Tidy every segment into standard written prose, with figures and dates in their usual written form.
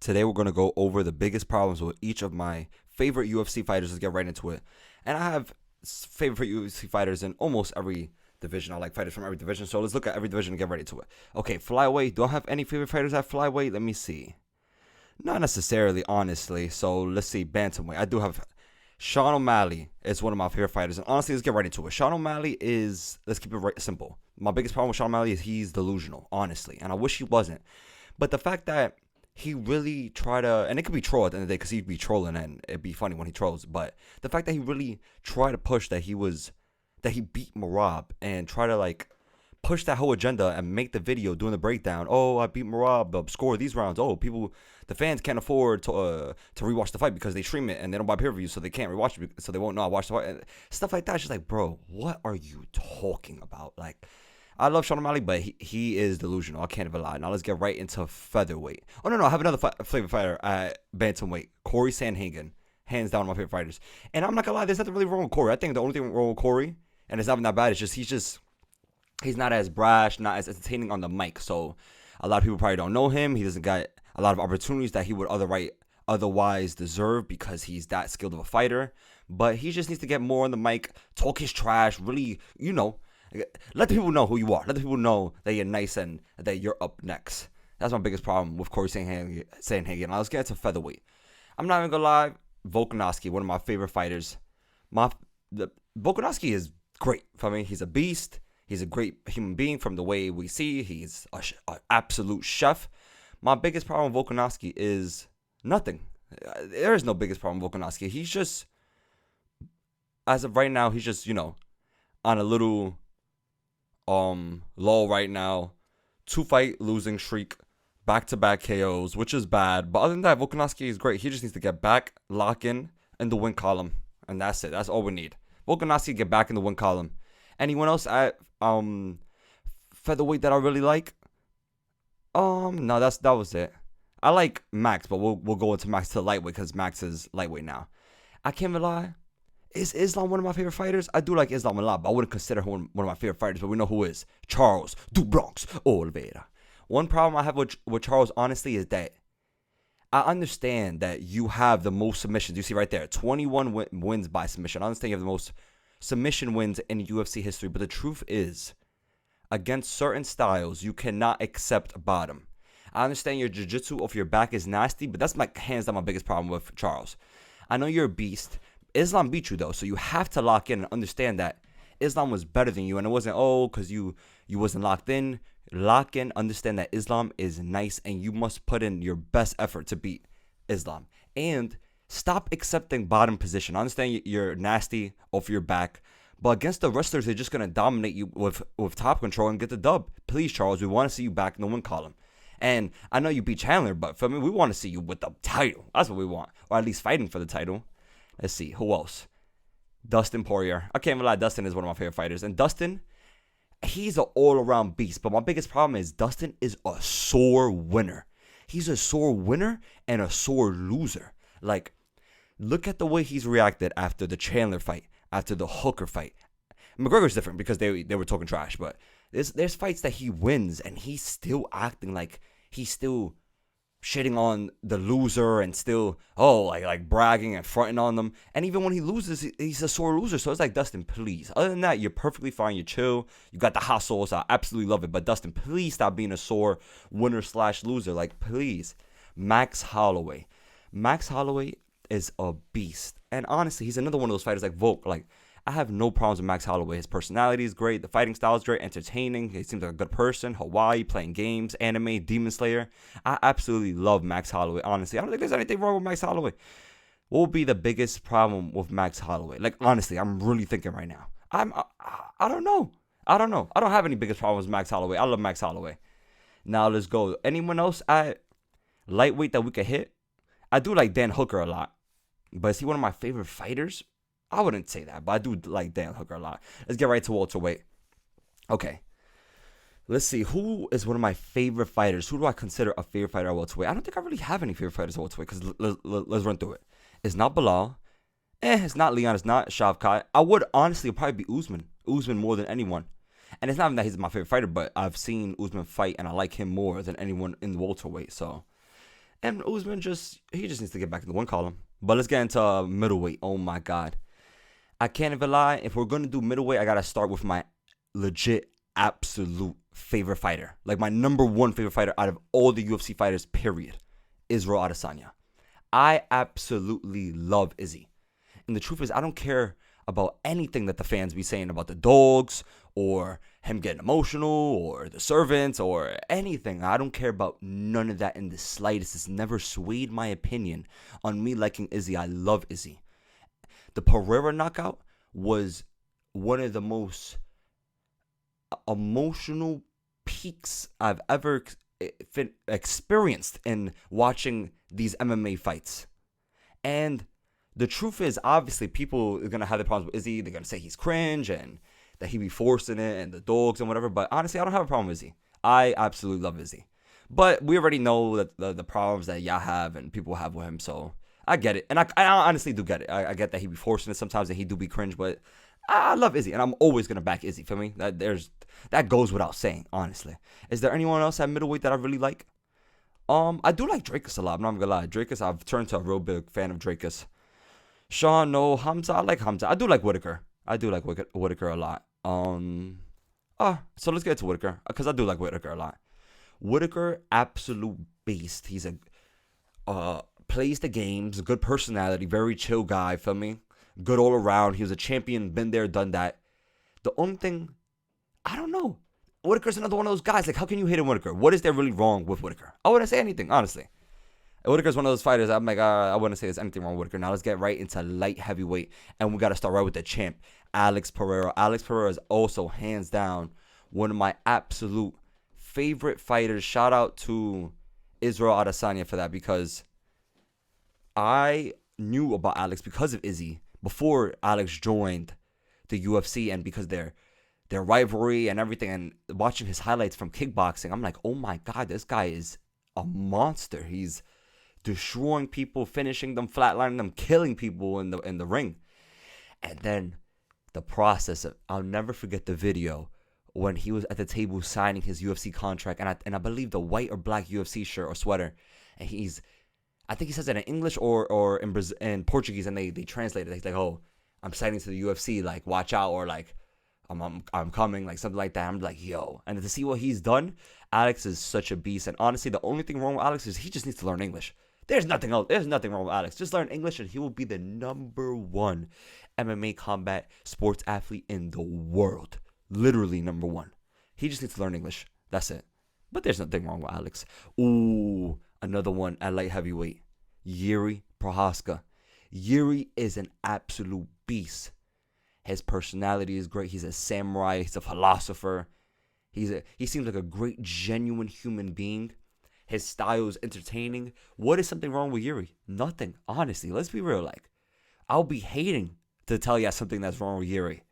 Today we're going to go over the biggest problems with each of my favorite UFC fighters. Let's get right into it. And I have favorite UFC fighters in almost every division. I like fighters from every division. So let's look at every division and get right into it. Okay, flyweight. Do I have any favorite fighters at flyweight? Let me see. Not necessarily, honestly. So let's see. Bantamweight. I do have Sean O'Malley is one of my favorite fighters. And honestly, let's get right into it. Sean O'Malley is, let's keep it right, simple. My biggest problem with Sean O'Malley is he's delusional, honestly. And I wish he wasn't. But the fact that he really tried to, and it could be troll at the end of the day because he'd be trolling and it'd be funny when he trolls. But the fact that he really tried to push that he beat Marab and try to like push that whole agenda and make the video doing the breakdown. Oh, I beat Marab, score these rounds. Oh, the fans can't afford to rewatch the fight because they stream it and they don't buy pay-per-view, so they can't rewatch it, so they won't know I watched the fight. And stuff like that. It's just like, bro, what are you talking about? Like, I love Sean O'Malley, but he is delusional. I can't even lie. Now let's get right into featherweight. Oh, no, I have another favorite fighter at bantamweight. Corey Sandhagen. Hands down, one of my favorite fighters. And I'm not going to lie, there's nothing really wrong with Corey. I think the only thing wrong with Corey, and it's not even that bad, it's just he's not as brash, not as entertaining on the mic. So a lot of people probably don't know him. He doesn't got a lot of opportunities that he would otherwise deserve because he's that skilled of a fighter. But he just needs to get more on the mic, talk his trash, really, let the people know who you are. Let the people know that you're nice and that you're up next. That's my biggest problem with Corey Sandhagen. Now let's get into featherweight. I'm not even gonna lie. Volkanovski, one of my favorite fighters. Volkanovski is great. I mean, he's a beast. He's a great human being from the way we see. He's an absolute chef. My biggest problem with Volkanovski is nothing. There is no biggest problem with Volkanovski. He's just, as of right now, he's just, on a little lull right now. 2-fight losing streak, back-to-back KOs, which is bad. But other than that, Volkanovski is great. He just needs to get back, lock in the win column, and that's it. That's all we need. Volkanovski get back in the win column. Anyone else at featherweight that I really like? No, that was it. I like Max, but we'll go into Max to lightweight because Max is lightweight now. I can't even lie. Is Islam one of my favorite fighters? I do like Islam a lot, but I wouldn't consider him one of my favorite fighters. But we know who is. Charles do Bronx Oliveira. One problem I have with Charles, honestly, is that I understand that you have the most submissions. You see right there, 21 wins by submission. I understand you have the most submission wins in UFC history. But the truth is, against certain styles, you cannot accept bottom. I understand your jiu-jitsu off your back is nasty, but that's like hands down my biggest problem with Charles. I know you're a beast. Islam beat you though, so you have to lock in and understand that Islam was better than you, and it wasn't because you wasn't locked in. Lock in, understand that Islam is nice, and you must put in your best effort to beat Islam. And stop accepting bottom position. I understand you're nasty off your back, but against the wrestlers, they're just gonna dominate you with top control and get the dub. Please, Charles, we want to see you back in the win column. And I know you beat Chandler, but for me, we want to see you with the title. That's what we want, or at least fighting for the title. Let's see, who else? Dustin Poirier. I can't even lie, Dustin is one of my favorite fighters. And Dustin, he's an all-around beast. But my biggest problem is Dustin is a sore winner. He's a sore winner and a sore loser. Like, look at the way he's reacted after the Chandler fight, after the Hooker fight. McGregor's different because they were talking trash. But there's fights that he wins and he's still acting like he's still shitting on the loser and still like bragging and fronting on them. And even when he loses, he's a sore loser. So it's like, Dustin, please, other than that, you're perfectly fine, you're chill, you got the hustle, so I absolutely love it. But Dustin, please stop being a sore winner/loser. Like, please. Max Holloway is a beast, and honestly, he's another one of those fighters like Volk. Like, I have no problems with Max Holloway. His personality is great. The fighting style is great. Entertaining. He seems like a good person. Hawaii, playing games, anime, Demon Slayer. I absolutely love Max Holloway, honestly. I don't think there's anything wrong with Max Holloway. What would be the biggest problem with Max Holloway? Like, honestly, I'm really thinking right now. I don't know. I don't have any biggest problems with Max Holloway. I love Max Holloway. Now, let's go. Anyone else at lightweight that we could hit? I do like Dan Hooker a lot. But is he one of my favorite fighters? I wouldn't say that, but I do like Dan Hooker a lot. Let's get right to welterweight. Okay. Let's see. Who is one of my favorite fighters? Who do I consider a favorite fighter at welterweight? I don't think I really have any favorite fighters at welterweight because let's run through it. It's not Bilal. It's not Leon. It's not Shavkat. I would honestly probably be Usman. Usman more than anyone. And it's not even that he's my favorite fighter, but I've seen Usman fight, and I like him more than anyone in the welterweight. So And Usman he just needs to get back in the one column. But let's get into middleweight. Oh my God. I can't even lie. If we're going to do middleweight, I got to start with my legit, absolute favorite fighter. Like my number one favorite fighter out of all the UFC fighters, period. Israel Adesanya. I absolutely love Izzy. And the truth is, I don't care about anything that the fans be saying about the dogs or him getting emotional or the servants or anything. I don't care about none of that in the slightest. It's never swayed my opinion on me liking Izzy. I love Izzy. The Pereira knockout was one of the most emotional peaks I've ever experienced in watching these MMA fights. And the truth is, obviously, people are going to have their problems with Izzy. They're going to say he's cringe and that he be forcing it and the dogs and whatever. But honestly, I don't have a problem with Izzy. I absolutely love Izzy. But we already know that the problems that y'all have and people have with him. So I get it. And I honestly do get it. I get that he be forcing it sometimes and he do be cringe. But I love Izzy. And I'm always going to back Izzy. For me, that goes without saying, honestly. Is there anyone else at middleweight that I really like? I do like Drakus a lot. I'm not going to lie. Drakus, I've turned to a real big fan of Drakus. Sean, no. Hamza, I like Hamza. I do like Whitaker. I do like Whitaker a lot. So let's get to Whitaker, because I do like Whitaker a lot. Whitaker, absolute beast. He's plays the games, good personality, very chill guy, feel me? Good all around. He was a champion, been there, done that. The only thing, I don't know. Whitaker's another one of those guys. Like, how can you hate on Whitaker? What is there really wrong with Whitaker? I wouldn't say anything, honestly. Whitaker's one of those fighters. I'm like, I wouldn't say there's anything wrong with Whitaker. Now let's get right into light heavyweight, and we got to start right with the champ, Alex Pereira. Alex Pereira is also hands down one of my absolute favorite fighters. Shout out to Israel Adesanya for that, because I knew about Alex because of Izzy before Alex joined the UFC, and because their rivalry and everything, and watching his highlights from kickboxing, I'm like, oh my God, this guy is a monster. He's destroying people, finishing them, flatlining them, killing people in the ring. And then the process of, I'll never forget the video when he was at the table signing his UFC contract, and I believe the white or black UFC shirt or sweater, and I think he says it in English or in Portuguese, and they translate it. He's like, oh, I'm signing to the UFC, like, watch out, or like, I'm coming, like something like that. I'm like, yo. And to see what he's done, Alex is such a beast. And honestly, the only thing wrong with Alex is he just needs to learn English. There's nothing else. There's nothing wrong with Alex. Just learn English, and he will be the number one MMA combat sports athlete in the world. Literally number one. He just needs to learn English. That's it. But there's nothing wrong with Alex. Ooh, another one at light heavyweight. Yuri Prohaska. Yuri is an absolute beast. His personality is great. He's a samurai. He's a philosopher. He seems like a great, genuine human being. His style is entertaining. What is something wrong with Yuri? Nothing. Honestly, let's be real. Like, I'll be hating to tell you something that's wrong with Yuri.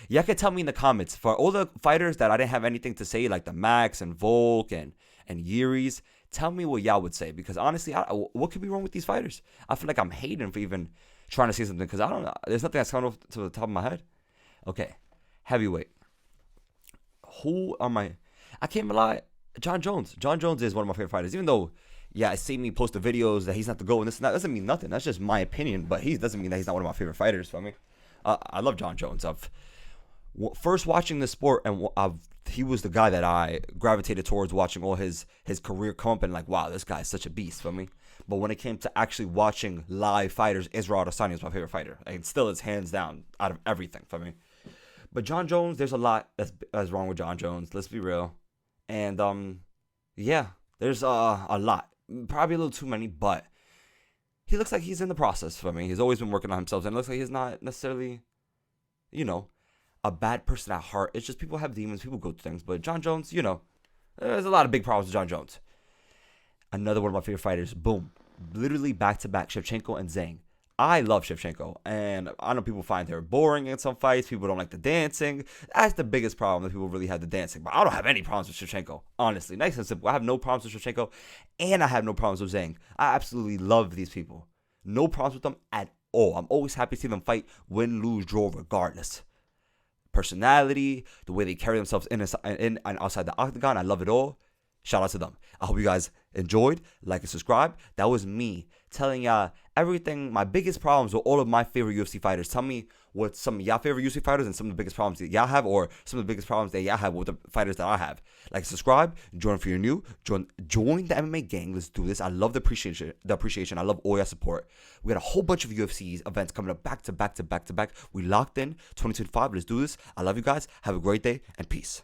Y'all can tell me in the comments. For all the fighters that I didn't have anything to say, like the Max and Volk and Yuri's, tell me what y'all would say. Because honestly, what could be wrong with these fighters? I feel like I'm hating for even trying to say something, because I don't know. There's nothing that's coming off to the top of my head. Okay. Heavyweight. Who are my... I can't even lie. John Jones. John Jones is one of my favorite fighters. Even though, yeah, I see me post the videos that he's not the GOAT, and this and that doesn't mean nothing. That's just my opinion. But he doesn't mean that he's not one of my favorite fighters for me. I love John Jones. First watching this sport, and he was the guy that I gravitated towards, watching all his career come up, and like, wow, this guy's such a beast for me. But when it came to actually watching live fighters, Israel Adesanya is my favorite fighter. And still is hands down out of everything for me. But John Jones, there's a lot that's wrong with John Jones. Let's be real. And yeah, there's a lot. Probably a little too many, but he looks like he's in the process for me. He's always been working on himself, and it looks like he's not necessarily, a bad person at heart. It's just people have demons, people go through things. But John Jones, there's a lot of big problems with John Jones. Another one of my favorite fighters, boom. Literally back-to-back, Shevchenko and Zhang. I love Shevchenko, and I know people find her boring in some fights. People don't like the dancing. That's the biggest problem, that people really have the dancing. But I don't have any problems with Shevchenko, honestly. Nice and simple. I have no problems with Shevchenko, and I have no problems with Zhang. I absolutely love these people. No problems with them at all. I'm always happy to see them fight, win, lose, draw, regardless. Personality, the way they carry themselves in and outside the octagon, I love it all. Shout out to them. I hope you guys enjoyed. Like and subscribe. That was me telling y'all everything, my biggest problems with all of my favorite UFC fighters. Tell me what some of y'all favorite UFC fighters and some of the biggest problems that y'all have, or some of the biggest problems that y'all have with the fighters that I have. Like, subscribe, join if you're new, join the MMA gang. Let's do this. I love the appreciation. I love all your support. We got a whole bunch of UFC events coming up back to back. We locked in 2025. Let's do this. I love you guys. Have a great day and peace.